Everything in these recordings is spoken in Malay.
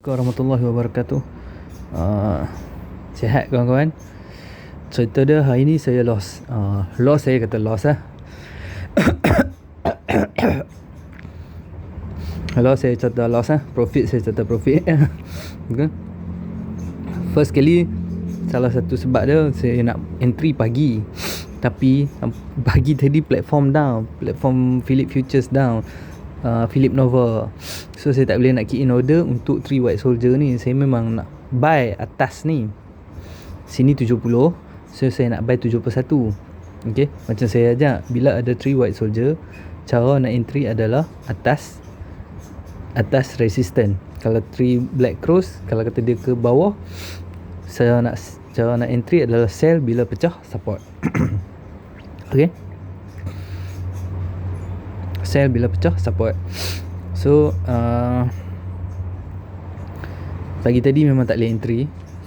Warahmatullahi wabarakatuh. uh, Sihat kawan-kawan. Cerita dia hari ni saya loss. Loss saya kata loss lah. Loss saya cerita loss lah. Profit saya cerita profit. Okay. First kali, salah satu sebab dia saya nak entry pagi, tapi pagi tadi platform down, platform Philip Futures down, Philip Nova. So saya tak boleh nak key in order untuk 3 white soldier ni. Saya memang nak buy atas ni. Sini 70, so saya nak buy 71. Okay, macam saya ajak, bila ada 3 white soldier, cara nak entry adalah atas resistance. Kalau 3 black cross, kalau kata dia ke bawah, cara nak entry adalah sell bila pecah support. Okay, sell bila pecah support. So pagi tadi memang tak boleh entry.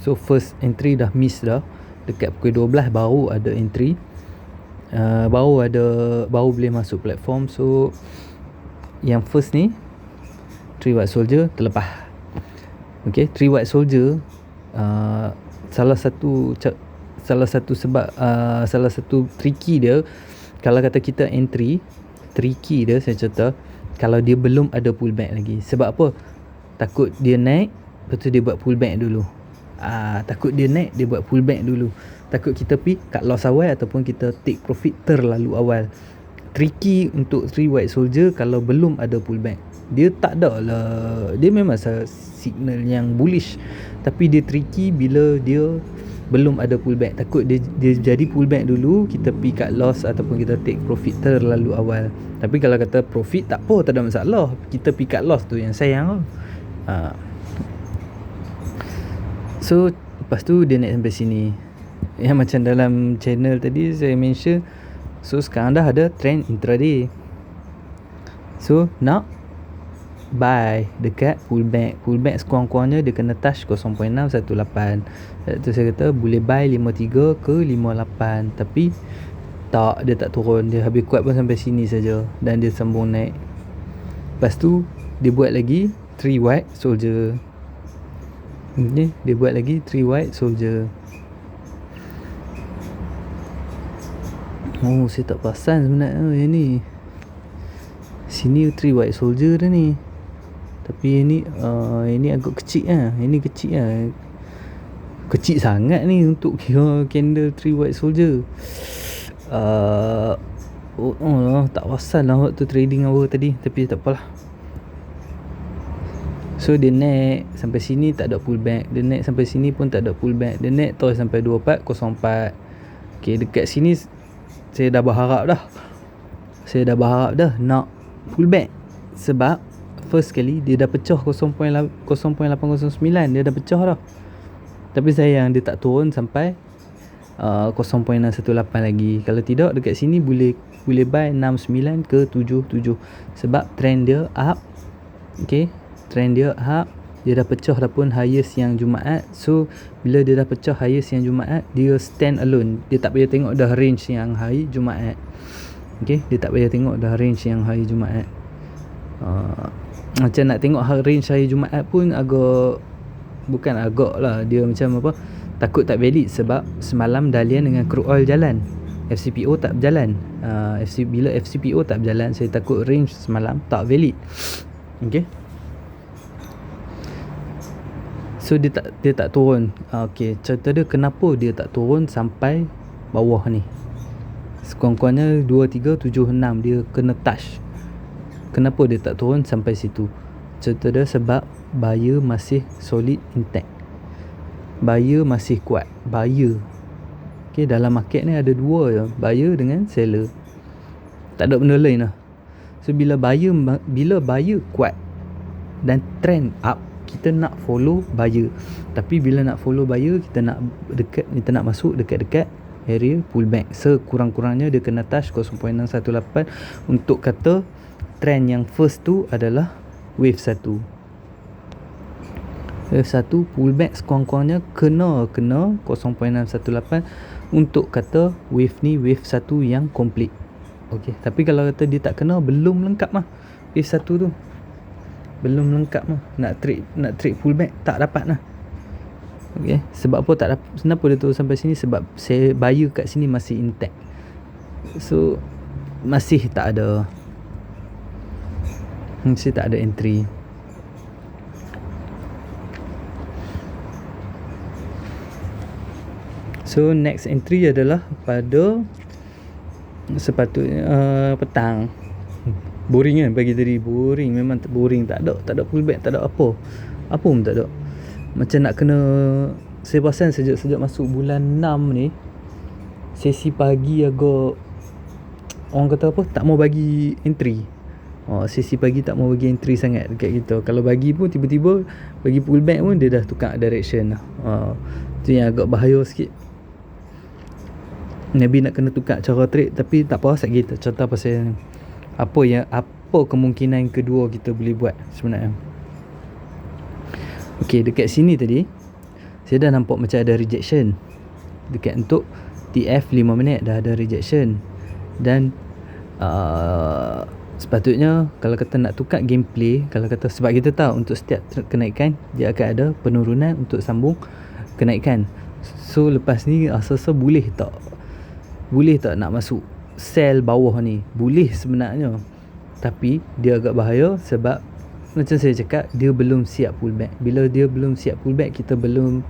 So first entry dah miss dah. Dekat pukul 12 baru ada entry, baru boleh masuk platform. So yang first ni 3 white soldier terlepas. Okay, 3 white soldier, salah satu sebab, salah satu tricky dia, kalau kata kita entry, tricky dia saya cerita, kalau dia belum ada pullback lagi. Sebab apa? Takut dia naik, lepas tu dia buat pullback dulu. Takut dia naik, dia buat pullback dulu. Takut kita pergi cut loss awal ataupun kita take profit terlalu awal. Tricky untuk 3 white soldier kalau belum ada pullback. Dia tak ada lah, dia memang signal yang bullish, tapi dia tricky bila dia belum ada pullback. Takut dia jadi pullback dulu, kita pergi cut loss ataupun kita take profit terlalu awal. Tapi kalau kata profit, tak apa, tak ada masalah. Kita pergi cut loss tu yang sayang. So lepas tu dia naik sampai sini. Yang macam dalam channel tadi saya mention, so sekarang dah ada trend intraday. So nak buy dekat pullback sekurang-kurangnya dia kena touch 0.618. Itu saya kata boleh buy 53 ke 58, tapi tak, dia tak turun. Dia habis kuat pun sampai sini saja dan dia sambung naik. Lepas tu dia buat lagi 3 white soldier. Okay, dia buat lagi 3 white soldier. Saya tak perasan sebenarnya yang ni. Sini 3 white soldier dah ni. Tapi ini agak kecil lah. Ini kecil lah. Kecil sangat ni untuk kira candle 3 white soldier. Tak perasan lah waktu trading hour tadi. Tapi tak apalah. So dia naik sampai sini tak ada pullback. Dia naik sampai sini pun tak ada pullback. Dia naik terus sampai 2404. Okay, dekat sini saya dah berharap dah nak pullback. Sebab first kali dia dah pecah 0.809. Dia dah pecah dah. Tapi sayang dia tak turun sampai 0.618 lagi. Kalau tidak dekat sini boleh buy 69 ke 77. Sebab trend dia up. Okay, trend dia up. Dia dah pecah dah pun highest yang Jumaat. So bila dia dah pecah highest yang Jumaat, dia stand alone. Dia tak payah tengok dah range yang high Jumaat. Okay, dia tak payah tengok dah range yang high Jumaat. Macam nak tengok range hari Jumaat pun bukan agak lah, dia macam apa, takut tak valid. Sebab semalam Dalian dengan crude oil jalan, FCPO tak berjalan. Bila FCPO tak berjalan, saya takut range semalam tak valid. Okay, so dia tak turun. Okay, cerita dia kenapa dia tak turun sampai bawah ni. Sekurang-kurangnya 2376 dia kena touch. Kenapa dia tak turun sampai situ? Cerita dia sebab buyer masih solid intact. Buyer masih kuat. Buyer. Okay, dalam market ni ada dua je, buyer dengan seller. Tak ada benda lain lah. So bila buyer kuat dan trend up, kita nak follow buyer. Tapi bila nak follow buyer, kita nak masuk dekat area pullback. Sekurang-kurangnya dia kena touch 0.618 untuk kata trend yang first tu adalah wave 1. Wave 1 pullback sekurang-kurangnya kena 0.618 untuk kata wave ni wave 1 yang complete. Okey, tapi kalau kata dia tak kena, belum lengkap wave 1 tu. belum lengkap lah. Nak trade pullback tak dapat lah. Okay, sebab apa tak dapat? Kenapa dia turun sampai sini? Sebab saya buyer kat sini masih intact, so masih tak ada entry. So next entry adalah pada sepatutnya petang. Boring kan pagi tadi, boring, memang boring, tak ada pullback, tak ada apa pun tak ada. Macam nak kena, saya perasan sejak masuk bulan 6 ni, sesi pagi agak, orang kata apa, tak mau bagi entry. Sesi pagi tak mau bagi entry sangat dekat kita. Kalau bagi pun tiba-tiba bagi pullback pun dia dah tukar direction lah. Tu yang agak bahaya sikit. Nabi nak kena tukar cara trade, tapi tak apa pasal kita cerita pasal apa kemungkinan kedua kita boleh buat sebenarnya. Okey, dekat sini tadi saya dah nampak macam ada rejection dekat untuk TF 5 minit, dah ada rejection. Dan sepatutnya kalau kata nak tukar gameplay, kalau kata, sebab kita tahu untuk setiap kenaikan dia akan ada penurunan untuk sambung kenaikan. So lepas ni asal-asal boleh tak nak masuk sell bawah ni? Boleh sebenarnya, tapi dia agak bahaya sebab macam saya cakap, dia belum siap pullback. Bila dia belum siap pullback, kita belum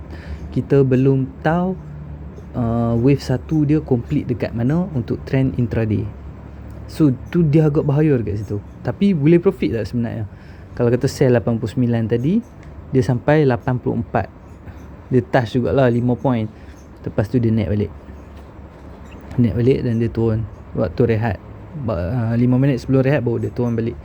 tahu wave 1 dia complete dekat mana untuk trend intraday. So tu dia agak bahaya dekat situ. Tapi boleh profit tak sebenarnya? Kalau kata sell 89 tadi, dia sampai 84, dia touch jugalah 5 point. Lepas tu dia naik balik dan dia turun waktu rehat. 5 minit sebelum rehat baru dia turun balik.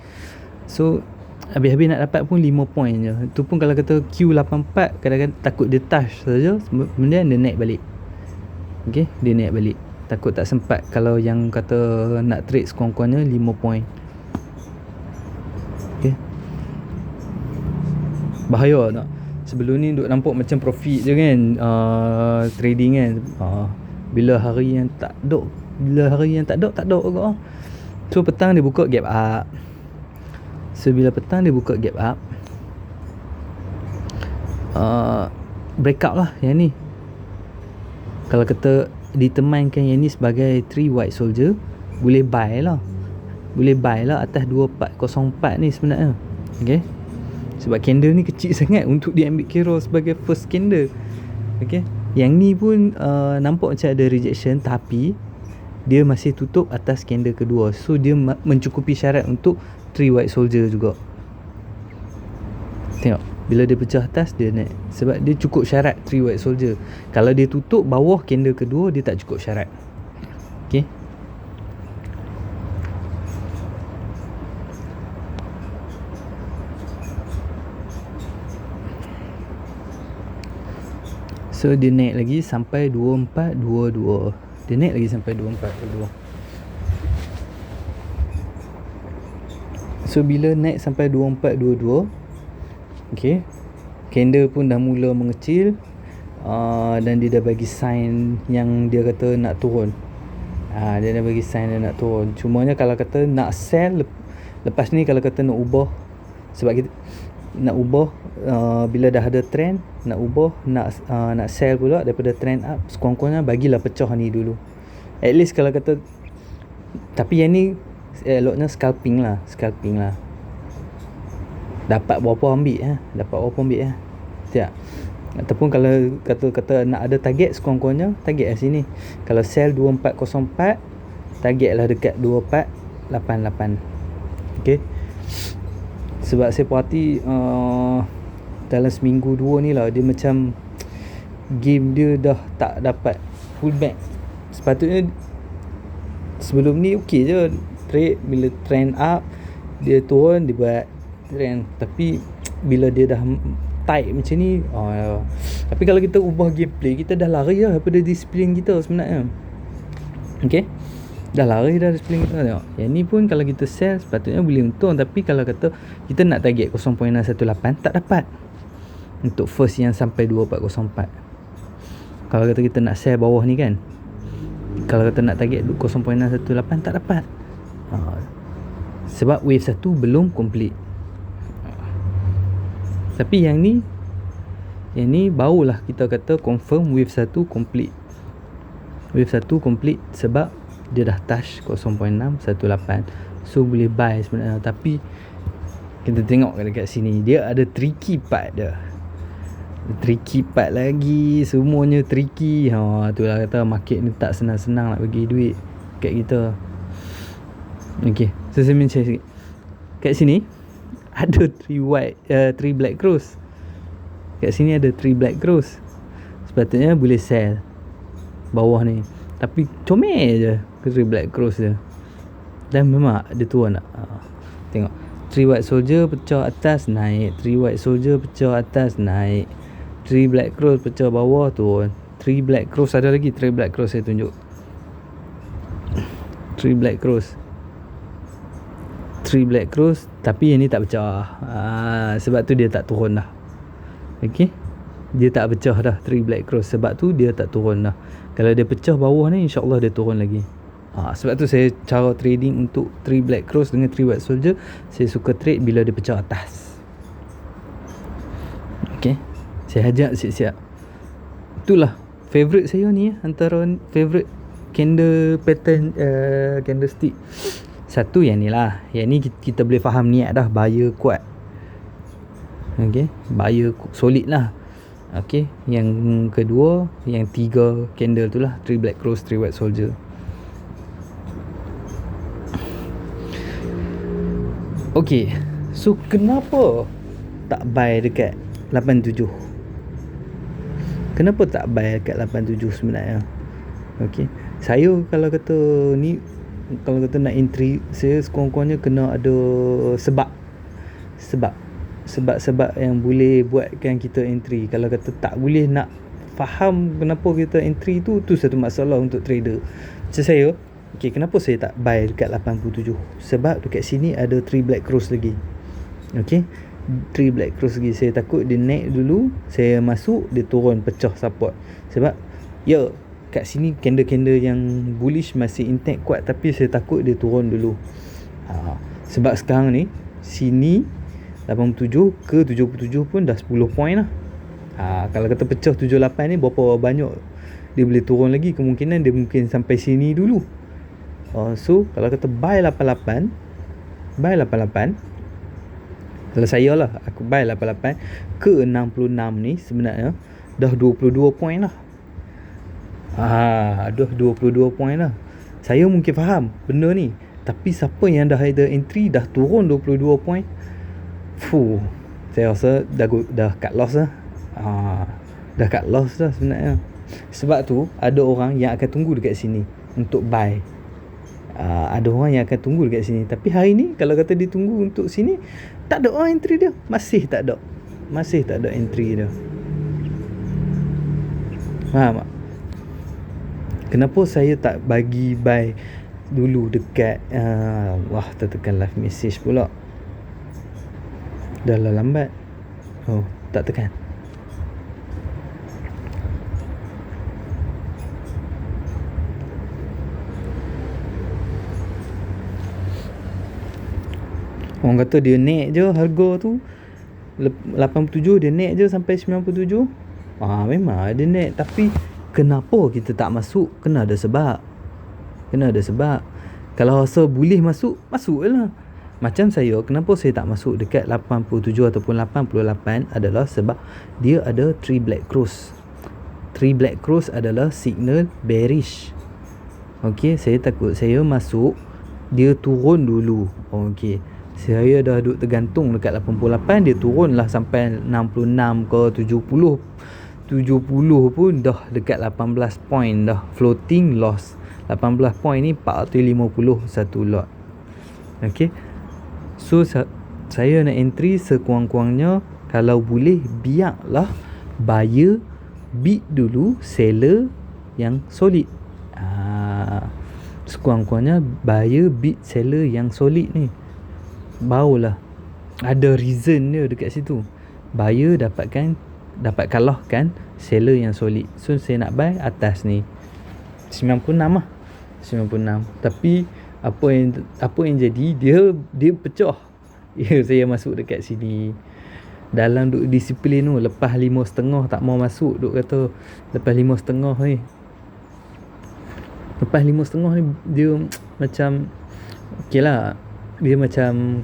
So habis-habis nak dapat pun 5 point je. Tu pun kalau kata Q84, kadang-kadang takut dia touch saja, kemudian dia naik balik. Okay, dia naik balik, takut tak sempat. Kalau yang kata nak trade sekurang-kurangnya 5 point. Okay, bahaya tak? Sebelum ni duk nampak macam profit je kan, trading kan. Bila hari yang tak ada juga. So petang dia buka gap up. So bila petang dia buka gap up, breakout lah yang ni. Kalau kata ditemankan yang ni sebagai 3 white soldier, boleh buy lah atas 2404 ni sebenarnya. Okay, sebab candle ni kecil sangat untuk diambil kira sebagai first candle. Okay, yang ni pun nampak macam ada rejection, tapi dia masih tutup atas candle kedua. So dia mencukupi syarat untuk 3 white soldier juga. Tengok, bila dia pecah atas, dia naik, sebab dia cukup syarat 3 white soldier. Kalau dia tutup bawah candle kedua, dia tak cukup syarat. Okay, so dia naik lagi sampai 2422. Dia naik lagi sampai 2422. So bila naik sampai 2422, okay, candle pun dah mula mengecil, dan dia dah bagi sign yang dia kata nak turun. Dia dah bagi sign dia nak turun. Cumanya kalau kata nak sell lepas ni, kalau kata nak ubah, sebab kita nak ubah, bila dah ada trend nak ubah, nak sell pula daripada trend up, sekurang-kurangnya bagilah pecah ni dulu. At least kalau kata, tapi yang ni eloknya scalping lah. Dapat berapa ambil tak? Ataupun kalau kata nak ada target, sekurang-kurangnya target kat sini. Kalau sell 2404, target lah dekat 2488. Okay, sebab saya perhati dalam seminggu 2 ni lah, dia macam game dia dah tak dapat pullback. Sepatutnya sebelum ni okey je trade, bila trend up dia turun, dia buat trend. Tapi bila dia dah tight macam ni, tapi kalau kita ubah gameplay, kita dah lari lah daripada disiplin kita sebenarnya. Okay, dah lari dah disiplin kita. Tengok, yang ni pun kalau kita sell sepatutnya boleh untung. Tapi kalau kata kita nak target 0.618, tak dapat untuk first yang sampai 2404. Kalau kata kita nak sell bawah ni kan, kalau kata nak target 0.618, tak dapat. Sebab wave 1 belum complete. Tapi yang ni barulah kita kata confirm wave 1 complete. Wave 1 complete sebab dia dah touch 0.618. So boleh buy sebenarnya. Tapi kita tengok dekat sini, dia ada tricky part dia. Tricky part lagi, semuanya tricky. Itulah kata market ni tak senang-senang nak bagi duit kat kita. Okay, so saya mention sikit. Kat sini ada 3 black cross. Kat sini ada 3 black cross. Sepatutnya boleh sell bawah ni. Tapi comel je ke 3 black cross je. Dan memang dia turun tak? Tengok 3 white soldier pecah atas naik, 3 white soldier pecah atas naik, 3 black cross pecah bawah turun. 3 black cross ada lagi, 3 black cross saya tunjuk. 3 black cross, 3 black cross, tapi yang ni tak pecah. Sebab tu dia tak turun dah. Okay, dia tak pecah dah 3 black cross. Sebab tu dia tak turun dah. Kalau dia pecah bawah ni, InsyaAllah dia turun lagi. Sebab tu saya cara trading untuk 3 black cross dengan 3 white soldier, saya suka trade bila dia pecah atas. Okay, saya ajak siap-siap. Itulah favourite saya ni, antara favourite candle pattern, candlestick. Satu yang ni lah. Yang ni kita boleh faham niat dah, buyer kuat. Okay, buyer solid lah. Okay, yang kedua, yang 3 candle tu lah, 3 black cross, 3 white soldier. Okay, so kenapa tak buy dekat 87? Kenapa tak buy dekat 87 sebenarnya? Okay, saya kalau kata ni, kalau kata nak entry, saya sekurang-kurangnya kena ada sebab yang boleh buatkan kita entry. Kalau kata tak boleh nak faham kenapa kita entry tu satu masalah untuk trader. Macam saya, okay, kenapa saya tak buy dekat 87? Sebab dekat sini ada 3 black cross lagi. Okay, 3 black cross lagi. Saya takut dia naik dulu, saya masuk, dia turun pecah support. Sebab kat sini candle-candle yang bullish masih intact kuat, tapi saya takut dia turun dulu. Sebab sekarang ni sini 87 ke 77 pun dah 10 point lah. Kalau kata pecah 78 ni, berapa banyak dia boleh turun lagi? Kemungkinan dia mungkin sampai sini dulu. So kalau kata buy 88, kalau saya lah, aku buy 88 ke 66 ni, sebenarnya dah 22 point lah. Dah 22 point lah. Saya mungkin faham benda ni, tapi siapa yang dah ada entry dah turun 22 point, saya rasa dah cut loss lah. Dah cut loss dah sebenarnya. Sebab tu ada orang yang akan tunggu dekat sini untuk buy. Ada orang yang akan tunggu dekat sini. Tapi hari ni kalau kata dia tunggu untuk sini, tak ada orang entry dia. Masih tak ada entry dia. Faham tak? Kenapa saya tak bagi buy dulu dekat tertekan live message pula. Dah lah lambat. Tak tekan. Orang kata dia naik je harga tu 87, dia naik je sampai 97. Memang dia naik, tapi kenapa kita tak masuk? Kena ada sebab. Kalau rasa boleh masuk je lah. Macam saya, kenapa saya tak masuk dekat 87 ataupun 88 adalah sebab dia ada 3 black cross. 3 black cross adalah signal bearish. Okay, saya takut saya masuk, dia turun dulu. Okay, saya dah duduk tergantung dekat 88, dia turun lah sampai 66 ke 70 pun dah dekat 18 point dah. Floating loss 18 point ni 450 satu lot. Okay, so saya nak entry sekurang-kurangnya, kalau boleh biarlah buyer beat dulu seller yang solid. Sekurang-kurangnya buyer beat seller yang solid ni, barulah ada reason dia dekat situ. Buyer dapat kalahkan seller yang solid. So saya nak buy atas ni 96 lah, 96. Tapi apa yang jadi, dia pecah. Saya masuk dekat sini, dalam duk disiplin tu, lepas 5.5 tak mau masuk, duk kata lepas 5.5 ni, lepas 5.5 ni dia macam okey lah, dia macam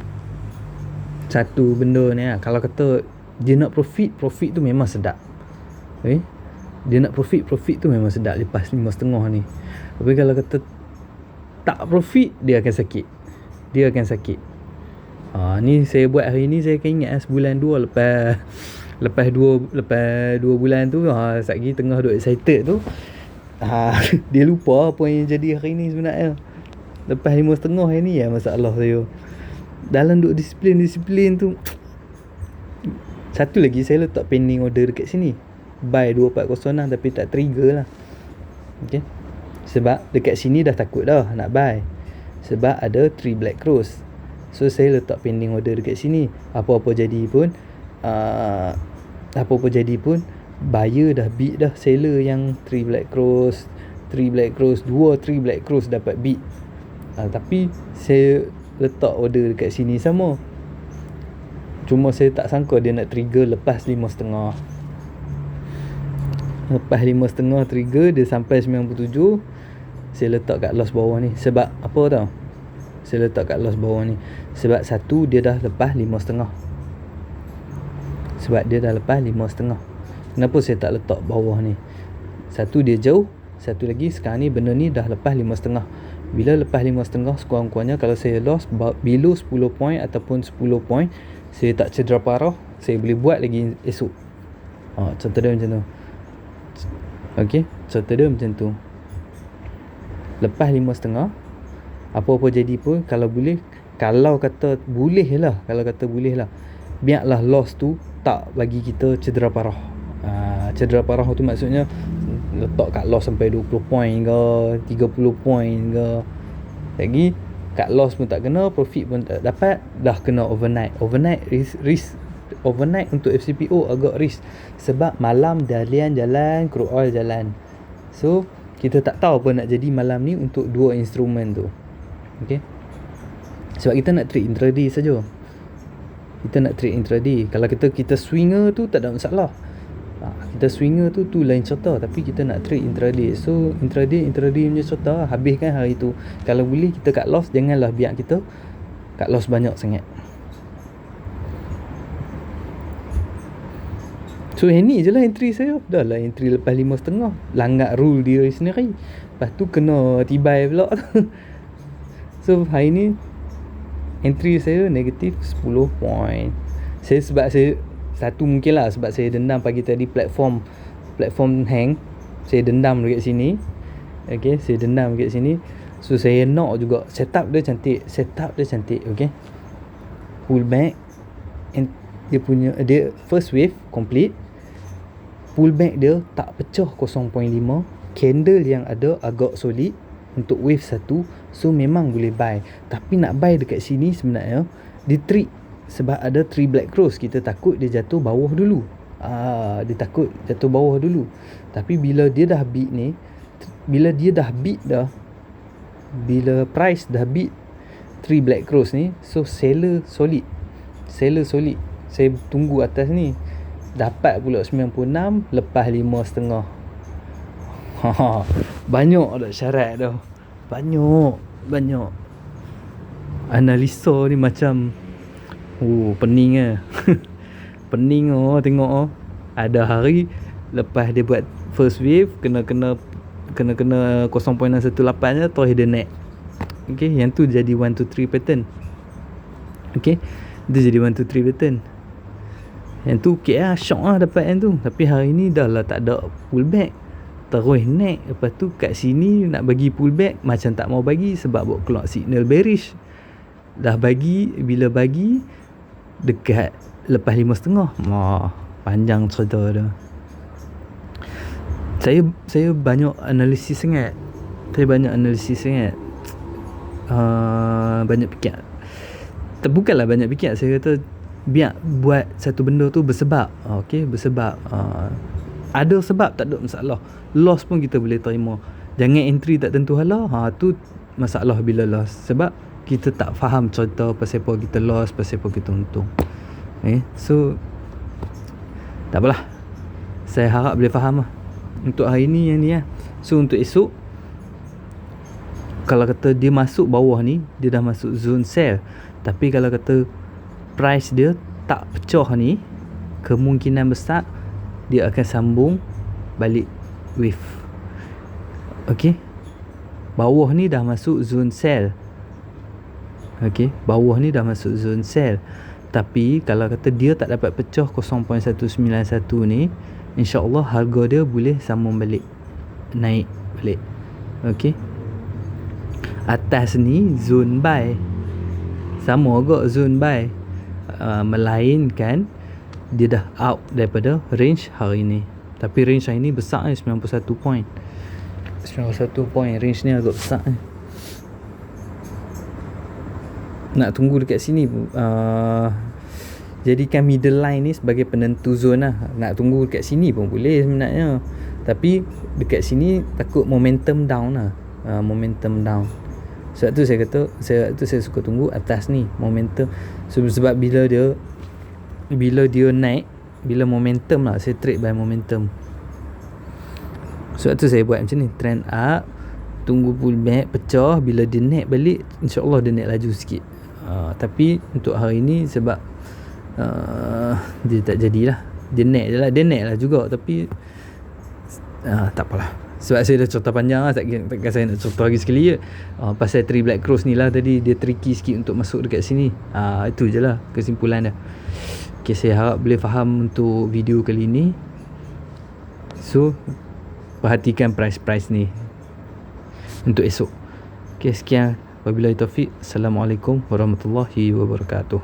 satu benda ni lah. Kalau kata dia nak profit tu memang sedap, dia nak profit tu memang sedap lepas 5.5 ni. Tapi kalau kata tak profit, dia akan sakit. Ni saya buat hari ni, saya akan ingat sebulan 2 lepas 2 bulan tu, satgi tengah duk excited tu, dia lupa apa yang jadi hari ni sebenarnya. Lepas 5.5 ni ya masalah saya. Dalam duk disiplin tu. Satu lagi, saya letak pending order dekat sini, buy 2406 tapi tak trigger lah. Okay, sebab dekat sini dah takut dah nak buy, sebab ada 3 black cross. So saya letak pending order dekat sini. Apa-apa jadi pun buyer dah beat dah seller yang 3 black cross, 2 3 black cross dapat beat. Tapi saya letak order dekat sini sama. Cuma saya tak sangka dia nak trigger lepas 5.5. Lepas 5.5 trigger, dia sampai 97. Saya letak kat loss bawah ni. Sebab apa tau? Saya letak kat loss bawah ni sebab satu, dia dah lepas 5.5. Kenapa saya tak letak bawah ni? Satu, dia jauh. Satu lagi, sekarang ni benda ni dah lepas 5.5. Bila lepas 5.5, sekurang-kurangnya kalau saya loss below 10 point ataupun 10 point, saya tak cedera parah, saya boleh buat lagi esok. Contoh dia macam tu. Okey, contoh dia macam tu. Lepas 5.5, apa-apa jadi pun, kalau kata boleh lah, biarlah loss tu tak bagi kita cedera parah. Cedera parah tu maksudnya letak kat loss sampai 20 point ke 30 point ke. Lagi kat loss pun tak kena, profit pun tak dapat, dah kena overnight risk. Overnight untuk FCPO agak risk, sebab malam dalian jalan, crude oil jalan. So kita tak tahu apa nak jadi malam ni untuk dua instrumen tu. Okay, sebab kita nak trade intraday saja. Kalau kita swinger tu tak ada masalah. Kita swinger tu lain cerita, tapi kita nak trade intraday. So intraday punya cerita, habiskan hari tu. Kalau boleh kita cut loss, janganlah biar kita cut loss banyak sangat. So ini je lah entry saya. Dah lah entry lepas 5.5, langgar rule dia sendiri. Lepas tu kena tibai pula. So hari ni entry saya negatif 10 point. Sebab saya satu mungkin lah sebab saya dendam pagi tadi platform hang. Saya dendam dekat sini. Okay, saya dendam dekat sini. So saya knock juga. Setup dia cantik. Okay, pull back, and dia first wave complete. Pull back dia tak pecah 0.5. Candle yang ada agak solid untuk wave 1. So memang boleh buy. Tapi nak buy dekat sini sebenarnya dia trick, sebab ada 3 black cross. Kita takut dia jatuh bawah dulu. Tapi bila dia dah beat ni, bila price dah beat 3 black cross ni, so seller solid. Saya tunggu atas ni, dapat pula 96 lepas 5.5. Banyak dah syarat dah. Banyak analisa ni macam pening lah. Pening tengok ada hari lepas dia buat first wave kena 0.618 je, terus dia naik. Okay, yang tu jadi 1 2 3 pattern. Okay, dia jadi 1 2 3 pattern. Yang tu okay lah, shock lah dapat yang tu. Tapi hari ni dah lah tak ada pullback, terus naik. Lepas tu kat sini nak bagi pullback macam tak mau bagi, sebab buat keluar signal bearish. Dah bagi, bila bagi dekat lepas 5.5, panjang cerita dah. Saya banyak analisis sangat. Banyak fikir. Bukanlah banyak fikir, saya kata biar buat satu benda tu bersebab. Okay, bersebab. Ada sebab tak ada masalah. Loss pun kita boleh terima. Jangan entry tak tentu hala. Tu masalah bila loss. Sebab kita tak faham cerita pasal apa kita loss, pasal apa kita untung. So Tak apalah, saya harap boleh faham lah. Untuk hari ni yang ni lah. So untuk esok, kalau kata dia masuk bawah ni, dia dah masuk zone sell. Tapi kalau kata price dia tak pecah ni, kemungkinan besar dia akan sambung balik wave. Okay, bawah ni dah masuk zone sell. Okay, bawah ni dah masuk zone sell. Tapi kalau kata dia tak dapat pecah 0.191 ni, InsyaAllah harga dia boleh sambung balik, naik balik. Okay, atas ni zone buy, sama agak zone buy, melainkan dia dah out daripada range hari ni. Tapi range hari ni besar ni, 91 point. 91 point, range ni agak besar ni. Nak tunggu dekat sini, jadikan middle line ni sebagai penentu zone lah. Nak tunggu dekat sini pun boleh sebenarnya, tapi dekat sini takut momentum down lah. Momentum down. Sebab tu saya kata, saya suka tunggu atas ni momentum. Sebab bila dia naik, bila momentum lah, saya trade by momentum. Sebab tu saya buat macam ni, trend up, tunggu pullback, pecah, bila dia naik balik, InsyaAllah dia naik laju sikit. Tapi untuk hari ni sebab dia tak jadilah, dia naik lah juga, tapi tak apalah. Sebab saya dah cerita panjang lah, takkan saya nak cerita lagi sekali je. Pasal 3 black cross ni lah tadi, dia tricky sikit untuk masuk dekat sini. Itu je lah kesimpulan dia. Okay, saya harap boleh faham untuk video kali ni. So perhatikan price ni untuk esok. Okay, sekian. Wabillahi taufiq. Assalamualaikum warahmatullahi wabarakatuh.